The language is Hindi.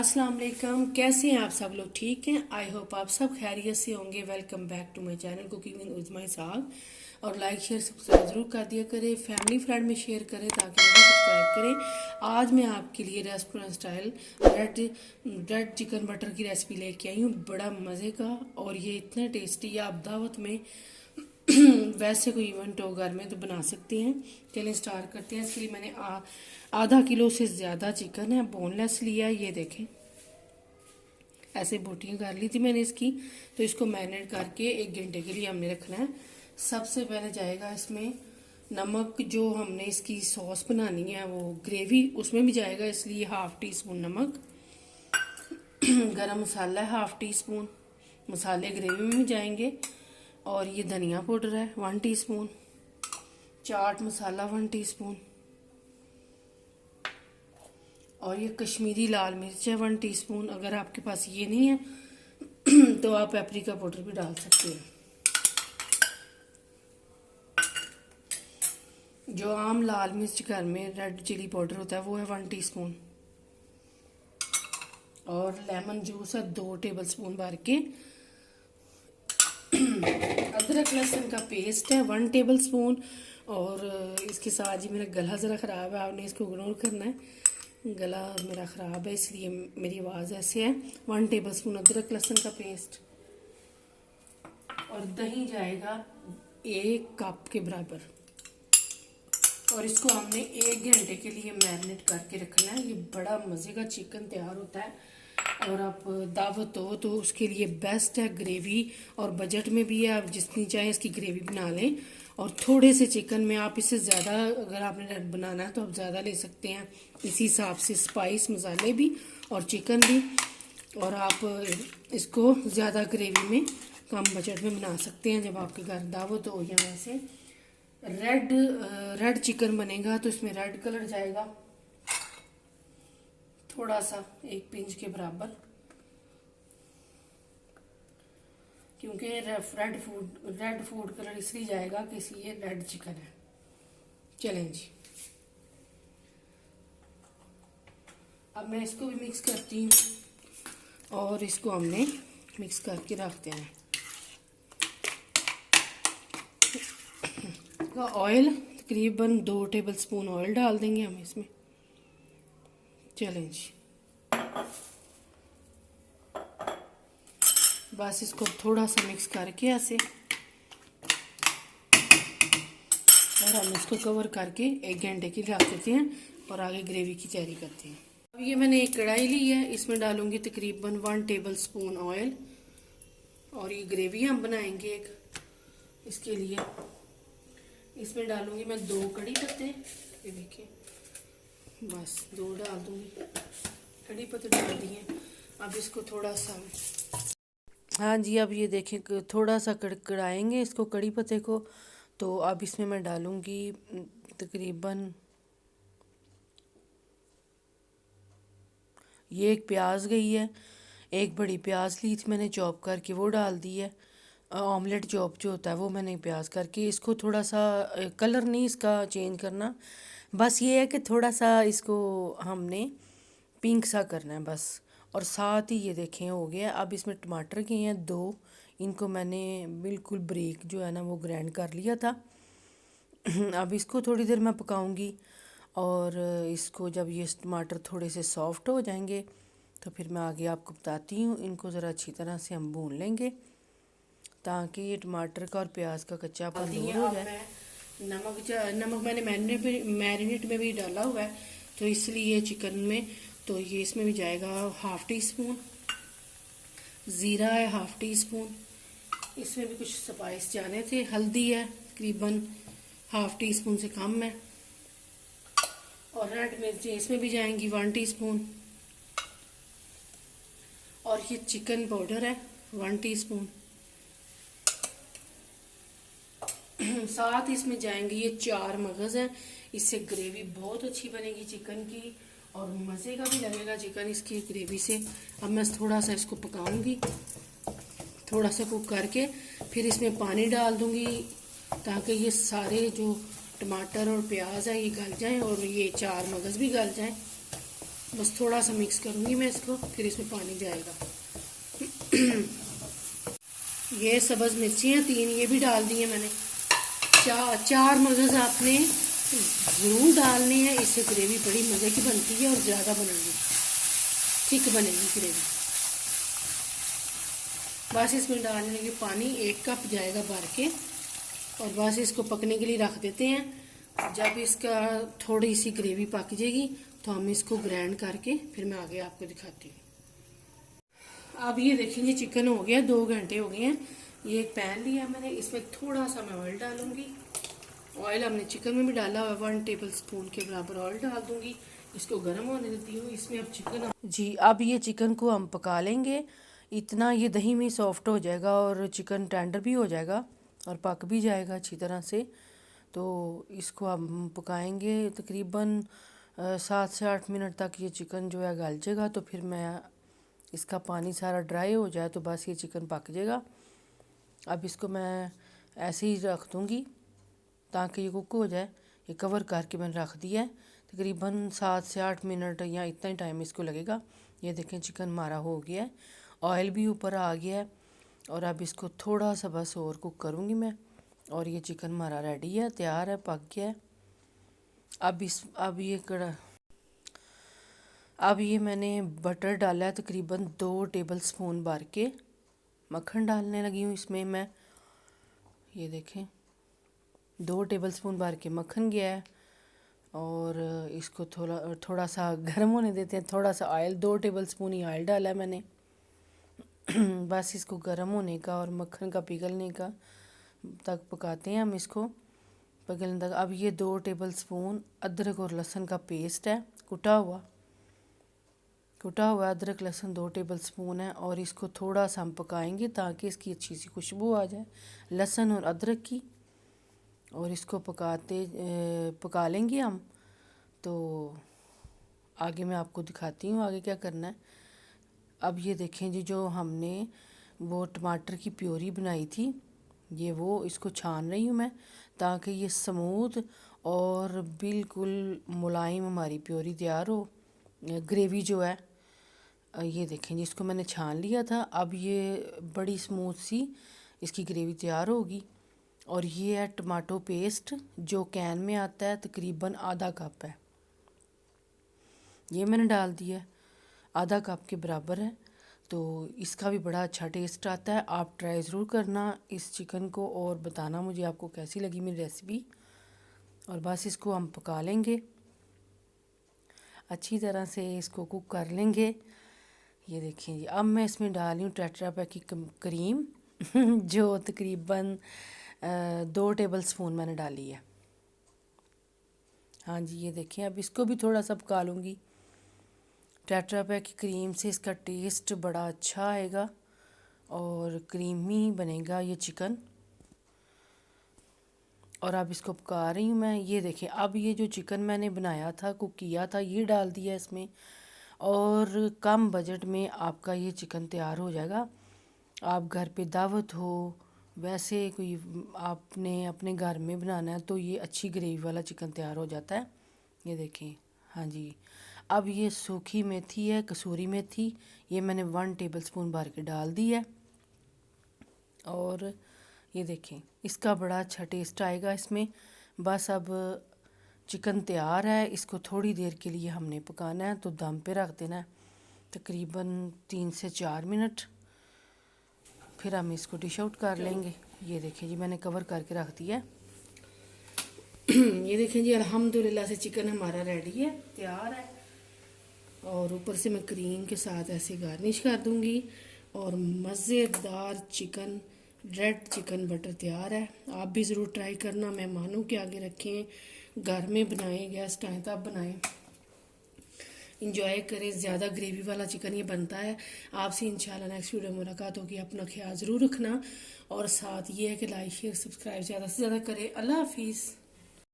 अस्सलाम वालेकुम। कैसे हैं आप सब लोग? ठीक हैं? आई होप आप सब खैरियत से होंगे। Welcome back to my channel cooking with Uzma Saag. और लाइक शेयर सब्सक्राइब ज़रूर कर दिया करें, फैमिली फ्रेंड में शेयर करें ताकि वो भी सब्सक्राइब करें। आज मैं आपके लिए restaurant style bread chicken butter की रेसिपी लेके आई हूँ, बड़ा मज़े का। और ये इतना टेस्टी है, आप दावत में वैसे कोई इवेंट हो घर में तो बना सकते हैं। चलिए स्टार्ट करते हैं। इसके लिए मैंने आधा किलो से ज़्यादा चिकन है, बोनलेस लिया है। ये देखें, ऐसे बोटियाँ कर ली थी मैंने इसकी। तो इसको मैरिनेट करके 1 घंटे के लिए हमने रखना है। सबसे पहले जाएगा इसमें नमक, जो हमने इसकी सॉस बनानी है वो ग्रेवी, उसमें भी जाएगा, इसलिए ½ टी स्पून नमक। गरम मसाला है ½ टी स्पून, मसाले ग्रेवी में भी जाएंगे। और ये धनिया पाउडर है 1 टीस्पून, चाट मसाला 1 टीस्पून, और ये कश्मीरी लाल मिर्च है 1 टीस्पून। अगर आपके पास ये नहीं है तो आप पेपरिका पाउडर भी डाल सकते हैं। जो आम लाल मिर्च घर में रेड चिली पाउडर होता है वो है 1 टीस्पून। और लेमन जूस है 2 टेबलस्पून भर के। अदरक लहसुन का पेस्ट है 1 टेबलस्पून। और इसके साथ ही मेरा गला ज़रा ख़राब है, आपने इसको इग्नोर करना है। गला मेरा ख़राब है इसलिए मेरी आवाज़ ऐसे है। 1 टेबलस्पून अदरक लहसुन का पेस्ट। और दही जाएगा 1 कप के बराबर। और इसको हमने 1 घंटे के लिए मैरिनेट करके रखना है। ये बड़ा मज़े का चिकन तैयार होता है। और आप दावत हो तो उसके लिए बेस्ट है ग्रेवी, और बजट में भी है, आप जितनी चाहें इसकी ग्रेवी बना लें। और थोड़े से चिकन में आप इससे ज़्यादा अगर आपने बनाना है तो आप ज़्यादा ले सकते हैं, इसी हिसाब से स्पाइस मसाले भी और चिकन भी। और आप इसको ज़्यादा ग्रेवी में कम बजट में बना सकते हैं जब आपके घर दावत हो। या वैसे रेड चिकन बनेगा तो इसमें रेड कलर जाएगा थोड़ा सा, 1 पिंच के बराबर, क्योंकि रेड फूड कलर इसलिए जाएगा कि ये रेड चिकन है। चलें जी, अब मैं इसको भी मिक्स करती हूँ और इसको हमने मिक्स करके रखते हैं। ऑयल तकरीबन 2 टेबलस्पून ऑयल डाल देंगे हम इसमें। चलें जी, बस इसको थोड़ा सा मिक्स करके ऐसे, और हम इसको कवर करके 1 घंटे के लिए रख देते हैं और आगे ग्रेवी की तैयारी करते हैं। अब ये मैंने एक कढ़ाई ली है, इसमें डालूंगी तकरीबन 1 टेबलस्पून ऑयल। और ये ग्रेवी हम बनाएंगे एक, इसके लिए इसमें डालूंगी मैं 2 कड़ी पत्ते। ये देखिए, बस 2 डाल दूंगी, कड़ी पत्ते डाल दिए। अब इसको थोड़ा सा, हाँ जी, अब ये देखें थोड़ा सा कड़कड़ाएंगे इसको, कड़ी पत्ते को। तो अब इसमें मैं डालूंगी तकरीबन, ये एक प्याज गई है, एक बड़ी प्याज ली थी मैंने चॉप करके, वो डाल दी है। ऑमलेट चॉप जो होता है वो मैंने प्याज करके, इसको थोड़ा सा कलर नहीं इसका चेंज करना, बस ये है कि थोड़ा सा इसको हमने पिंक सा करना है बस। और साथ ही ये देखें हो गया। अब इसमें टमाटर के हैं 2, इनको मैंने बिल्कुल बारीक जो है ना वो ग्राइंड कर लिया था। अब इसको थोड़ी देर मैं पकाऊंगी, और इसको जब ये टमाटर थोड़े से सॉफ्ट हो जाएंगे तो फिर मैं आगे आपको बताती हूँ। इनको ज़रा अच्छी तरह से हम भून लेंगे ताकि ये टमाटर का और प्याज का कच्चापन दूर हो जाए। नमक मैंने मैरिनेट में भी डाला हुआ है, तो इसलिए चिकन में, तो ये इसमें भी जाएगा ½ टीस्पून। ज़ीरा है ½ टीस्पून, इसमें भी कुछ स्पाइस जाने थे। हल्दी है तकरीबन ½ टीस्पून से कम है। और रेड मिर्ची इसमें भी जाएंगी 1 टीस्पून। और ये चिकन पाउडर है 1 टीस्पून। साथ इसमें जाएंगे ये 4 मगज़ हैं, इससे ग्रेवी बहुत अच्छी बनेगी चिकन की, और मज़े का भी लगेगा चिकन इसकी ग्रेवी से। अब मैं थोड़ा सा इसको पकाऊंगी, थोड़ा सा कुक करके फिर इसमें पानी डाल दूंगी ताकि ये सारे जो टमाटर और प्याज है ये गल जाएं और ये 4 मगज़ भी गल जाएं। बस थोड़ा सा मिक्स करूँगी मैं इसको, फिर इसमें पानी जाएगा। ये सब्ज़ मिर्चियाँ 3 ये भी डाल दी हैं मैंने। चार मगज़ आपने ज़रूर डालने हैं, इससे ग्रेवी बड़ी मज़े की बनती है और ज़्यादा बनेगी, थिक बनेगी ग्रेवी। बस इसमें डालने लगे पानी 1 कप जाएगा भर के, और बस इसको पकने के लिए रख देते हैं। जब इसका थोड़ी सी ग्रेवी पक जाएगी तो हम इसको ग्राइंड करके फिर मैं आगे आपको दिखाती हूँ। अब ये देखेंगे चिकन हो गया, 2 घंटे हो गए हैं। ये एक पैन लिया मैंने, इसमें थोड़ा सा मैं ऑयल डालूंगी। ऑयल हमने चिकन में भी डाला हुआ, 1 टेबल स्पून के बराबर ऑयल डाल दूंगी। इसको गर्म होने देती हूँ। इसमें अब चिकन जी, अब ये चिकन को हम पका लेंगे। इतना ये दही में सॉफ्ट हो जाएगा और चिकन टेंडर भी हो जाएगा और पक भी जाएगा अच्छी तरह से। तो इसको हम पकाएंगे तकरीबन 7 से 8 मिनट तक। ये चिकन जो है गल जाएगा तो फिर मैं इसका पानी सारा ड्राई हो जाए तो बस ये चिकन पक जाएगा। अब इसको मैं ऐसे ही रख दूँगी ताकि ये कुक हो जाए। ये कवर करके मैंने रख दिया है। तकरीबन 7 से 8 मिनट या इतना ही टाइम इसको लगेगा। ये देखें चिकन हमारा हो गया है, ऑयल भी ऊपर आ गया है। और अब इसको थोड़ा सा बस और कुक करूँगी मैं, और ये चिकन हमारा रेडी है, तैयार है, पक गया है। अब ये मैंने बटर डाला है तकरीबन 2 टेबल स्पून भर के। मक्खन डालने लगी हूँ इसमें मैं। ये देखें 2 टेबल स्पून भर के मक्खन गया है, और इसको थोड़ा सा गर्म होने देते हैं। थोड़ा सा ऑयल, 2 टेबल स्पून ही ऑयल डाला है मैंने। बस इसको गर्म होने का और मक्खन का पिघलने का तक पकाते हैं हम इसको, पिघलने तक। अब ये 2 टेबल स्पून अदरक और लहसुन का पेस्ट है, कुटा हुआ अदरक लहसुन 2 टेबल स्पून है। और इसको थोड़ा सा हम पकाएंगे ताकि इसकी अच्छी सी खुशबू आ जाए लहसुन और अदरक की। और इसको पका लेंगे हम। तो आगे मैं आपको दिखाती हूँ आगे क्या करना है। अब ये देखें जी, जो हमने वो टमाटर की प्योरी बनाई थी, ये वो इसको छान रही हूँ मैं ताकि ये स्मूथ और बिल्कुल मुलायम हमारी प्योरी तैयार हो, ग्रेवी जो है। ये देखें जी, इसको मैंने छान लिया था। अब ये बड़ी स्मूथ सी इसकी ग्रेवी तैयार होगी। और ये है टमाटो पेस्ट जो कैन में आता है, तकरीबन आधा कप है, ये मैंने डाल दिया है, आधा कप के बराबर है। तो इसका भी बड़ा अच्छा टेस्ट आता है। आप ट्राई ज़रूर करना इस चिकन को और बताना मुझे आपको कैसी लगी मेरी रेसिपी। और बस इसको हम पका लेंगे अच्छी तरह से, इसको कुक कर लेंगे। ये देखिए जी, अब मैं इसमें डाल रही हूँ टेट्रा पैक की क्रीम जो तकरीबन 2 टेबल स्पून मैंने डाली है। हाँ जी, ये देखिए, अब इसको भी थोड़ा सा पका लूँगी। टेट्रा पैक की क्रीम से इसका टेस्ट बड़ा अच्छा आएगा और क्रीमी बनेगा ये चिकन। और अब इसको पका रही हूँ मैं। ये देखिए, अब ये जो चिकन मैंने बनाया था, कुक किया था, ये डाल दिया इसमें। और कम बजट में आपका ये चिकन तैयार हो जाएगा। आप घर पे दावत हो, वैसे कोई आपने अपने घर में बनाना है तो ये अच्छी ग्रेवी वाला चिकन तैयार हो जाता है। ये देखें, हाँ जी। अब ये सूखी मेथी है, कसूरी मेथी, ये मैंने 1 टेबल स्पून भर के डाल दी है। और ये देखें, इसका बड़ा अच्छा टेस्ट आएगा इसमें। बस अब चिकन तैयार है, इसको थोड़ी देर के लिए हमने पकाना है, तो दम पे रख देना है तकरीबन 3 से 4 मिनट। फिर हम इसको डिश आउट कर लेंगे। ये देखें जी, मैंने कवर करके रख दिया है। ये देखें जी, अल्हम्दुलिल्लाह से चिकन हमारा रेडी है, तैयार है। और ऊपर से मैं क्रीम के साथ ऐसे गार्निश कर दूंगी। और मज़ेदार चिकन, रेड चिकन बटर तैयार है। आप भी ज़रूर ट्राई करना, मेहमानों के आगे रखें, घर में बनाएं, गेस्ट आए तब बनाएं, इंजॉय करें। ज़्यादा ग्रेवी वाला चिकन ये बनता है। आपसे इंशाल्लाह नेक्स्ट वीडियो में मुलाकात होगी। अपना ख्याल ज़रूर रखना। और साथ ये है कि लाइक शेयर सब्सक्राइब ज़्यादा से ज़्यादा करें। अल्लाह हाफिज़।